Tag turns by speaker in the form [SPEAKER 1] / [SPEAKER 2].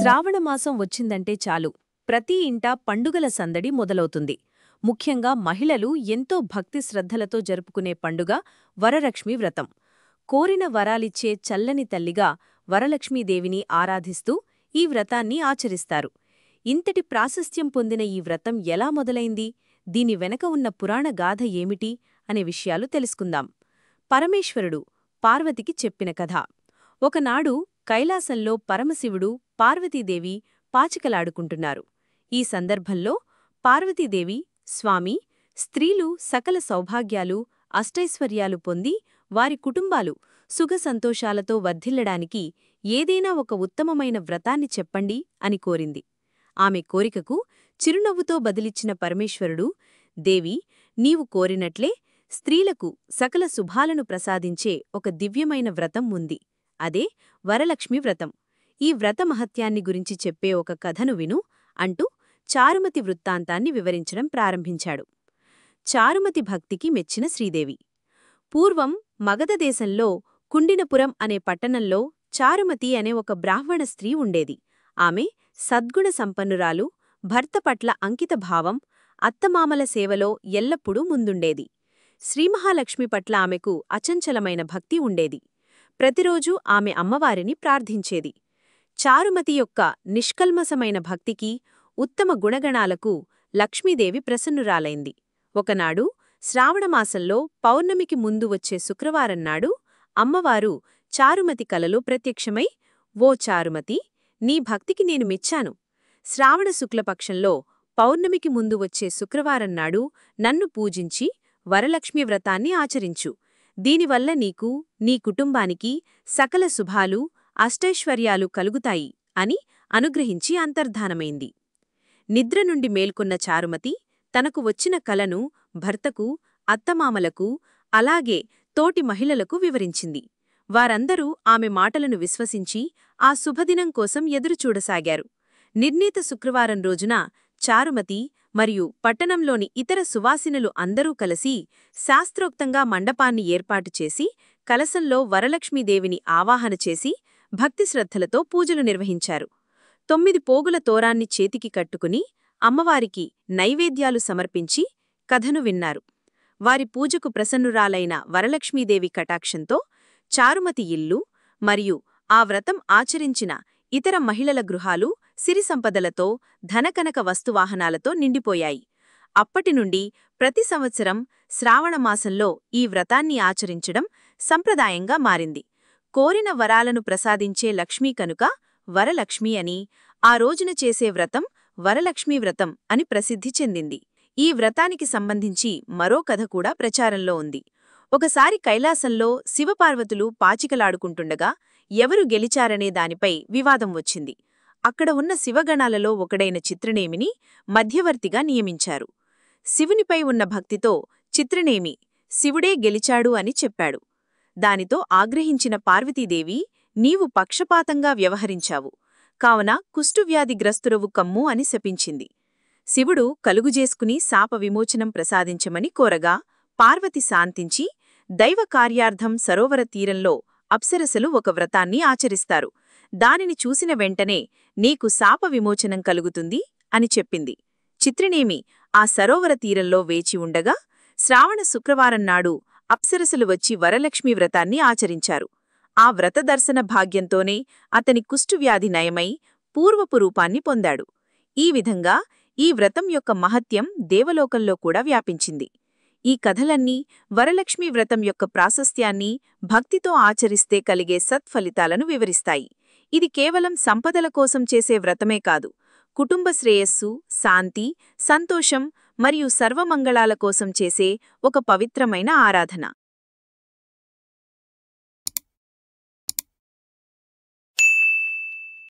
[SPEAKER 1] శ్రావణమాసం వచ్చిందంటే చాలు ప్రతి ఇంటా పండుగల సందడి మొదలవుతుంది. ముఖ్యంగా మహిళలు ఎంతో భక్తి శ్రద్ధలతో జరుపుకునే పండుగ వరలక్ష్మి వ్రతం. కోరిన వరాలిచ్చే చల్లని తల్లిగా వరలక్ష్మీదేవిని ఆరాధిస్తూ ఈ వ్రతాన్ని ఆచరిస్తారు. ఇంతటి ప్రాశస్త్యం పొందిన ఈ వ్రతం ఎలా మొదలైంది, దీని వెనక ఉన్న పురాణ గాథ ఏమిటి అనే విషయాలు తెలుసుకుందాం. పరమేశ్వరుడు పార్వతికి చెప్పిన కథ. ఒకనాడు కైలాసంలో పరమశివుడు, పార్వతీదేవి పాచికలాడుకుంటున్నారు. ఈ సందర్భంలో పార్వతీదేవి, స్వామీ, స్త్రీలు సకల సౌభాగ్యాలు, అష్టైశ్వర్యాలు పొంది వారి కుటుంబాలు సుఖసంతోషాలతో వర్ధిల్లడానికి ఏదైనా ఒక ఉత్తమమైన వ్రతాన్ని చెప్పండి అని కోరింది. ఆమె కోరికకు చిరునవ్వుతో బదిలిచ్చిన పరమేశ్వరుడు, దేవి, నీవు కోరినట్లే స్త్రీలకు సకల శుభాలను ప్రసాదించే ఒక దివ్యమైన వ్రతం ఉంది. అదే వరలక్ష్మి వ్రతం. ఈ వ్రత మహత్యాన్ని గురించి చెప్పే ఒక కథను విను అంటూ చారుమతి వృత్తాంతాన్ని వివరించడం ప్రారంభించాడు. చారుమతి భక్తికి మెచ్చిన శ్రీదేవి. పూర్వం మగధ దేశంలో కుండినపురం అనే పట్టణంలో చారుమతి అనే ఒక బ్రాహ్మణ స్త్రీ ఉండేది. ఆమె సద్గుణ సంపన్నురాలు, భర్త పట్ల అంకితభావం, అత్తమామల సేవలో ఎల్లప్పుడూ ముందుండేది. శ్రీమహాలక్ష్మి పట్ల ఆమెకు అచంచలమైన భక్తి ఉండేది. ప్రతిరోజూ ఆమె అమ్మవారిని ప్రార్థించేది. చారుమతి యొక్క నిష్కల్మసమైన భక్తికి, ఉత్తమ గుణగణాలకు లక్ష్మీదేవి ప్రసన్నురాలైంది. ఒకనాడు శ్రావణమాసంలో పౌర్ణమికి ముందు వచ్చే శుక్రవారంనాడు అమ్మవారు చారుమతి కలలో ప్రత్యక్షమై, ఓ చారుమతి, నీ భక్తికి నేను మెచ్చాను. శ్రావణ శుక్లపక్షంలో పౌర్ణమికి ముందు వచ్చే శుక్రవారంనాడు నన్ను పూజించి వరలక్ష్మి వ్రతాన్ని ఆచరించు. దీనివల్ల నీకు, నీ కుటుంబానికి సకల శుభాలు, అష్టైశ్వర్యాలు కలుగుతాయి అని అనుగ్రహించి అంతర్ధానమైంది. నిద్ర నుండి మేల్కొన్న చారుమతి తనకు వచ్చిన కలను భర్తకు, అత్తమామలకు, అలాగే తోటి మహిళలకు వివరించింది. వారందరూ ఆమె మాటలను విశ్వసించి ఆ శుభదినం కోసం ఎదురుచూడసాగారు. నిర్ణీత శుక్రవారం రోజున చారుమతి మరియు పట్టణంలోని ఇతర సువాసినులు అందరూ కలిసి శాస్త్రోక్తంగా మండపాన్ని ఏర్పాటు చేసి కలశంలో వరలక్ష్మీదేవిని ఆవాహన చేసి భక్తిశ్రద్ధలతో పూజలు నిర్వహించారు. 9 పోగుల తోరాన్ని చేతికి కట్టుకుని అమ్మవారికి నైవేద్యాలు సమర్పించి కథను విన్నారు. వారి పూజకు ప్రసన్నురాలైన వరలక్ష్మీదేవి కటాక్షంతో చారుమతి ఇల్లు మరియు ఆ వ్రతం ఆచరించిన ఇతర మహిళల గృహాలు సిరి సంపదలతో, ధనకనక వస్తువాహనాలతో నిండిపోయాయి. అప్పటినుండి ప్రతి సంవత్సరం శ్రావణమాసంలో ఈ వ్రతాన్ని ఆచరించడం సంప్రదాయంగా మారింది. కోరిన వరాలను ప్రసాదించే లక్ష్మీ కనుక వరలక్ష్మి అని, ఆ రోజున చేసే వ్రతం వరలక్ష్మీ వ్రతం అని ప్రసిద్ధి చెందింది. ఈ వ్రతానికి సంబంధించి మరో కథ కూడా ప్రచారంలో ఉంది. ఒకసారి కైలాసంలో శివపార్వతులు పాచికలాడుకుంటుండగా ఎవరు గెలిచారనే దానిపై వివాదం వచ్చింది. అక్కడ ఉన్న శివగణాలలో ఒకడైన చిత్రనేమిని మధ్యవర్తిగా నియమించారు. శివునిపై ఉన్న భక్తితో చిత్రనేమి శివుడే గెలిచాడు అని చెప్పాడు. దానితో ఆగ్రహించిన పార్వతీదేవి, నీవు పక్షపాతంగా వ్యవహరించావు, కావున కుష్ఠువ్యాధిగ్రస్తురవు కమ్ము అని శపించింది. శివుడు కలుగుజేసుకుని శాప విమోచనం ప్రసాదించమని కోరగా పార్వతి శాంతించి దైవ కార్యార్థం సరోవర తీరంలో అప్సరసలు ఒక వ్రతాన్ని ఆచరిస్తారు. దానిని చూసిన వెంటనే నీకు శాప విమోచనం కలుగుతుంది అని చెప్పింది. చిత్రనేమి ఆ సరోవర తీరంలో వేచి ఉండగా శ్రావణ శుక్రవారం నాడు అప్సరసలు వచ్చి వరలక్ష్మి వ్రతాన్ని ఆచరించారు. ఆ వ్రత దర్శన భాగ్యంతోనే అతని కుష్ఠువ్యాధి నయమై పూర్వపు రూపాన్ని పొందాడు. ఈ విధంగా ఈ వ్రతం యొక్క మహత్యం దేవలోకంలో కూడా వ్యాపించింది. ఈ కథలన్నీ వరలక్ష్మీ వ్రతం యొక్క ప్రాశస్త్యాన్ని, భక్తితో ఆచరిస్తే కలిగే సత్ఫలితాలను వివరిస్తాయి. ఇది కేవలం సంపదల కోసం చేసే వ్రతమే కాదు, కుటుంబ శ్రేయస్సు, శాంతి, సంతోషం మరియు సర్వమంగళాల కోసం చేసే ఒక పవిత్రమైన ఆరాధన.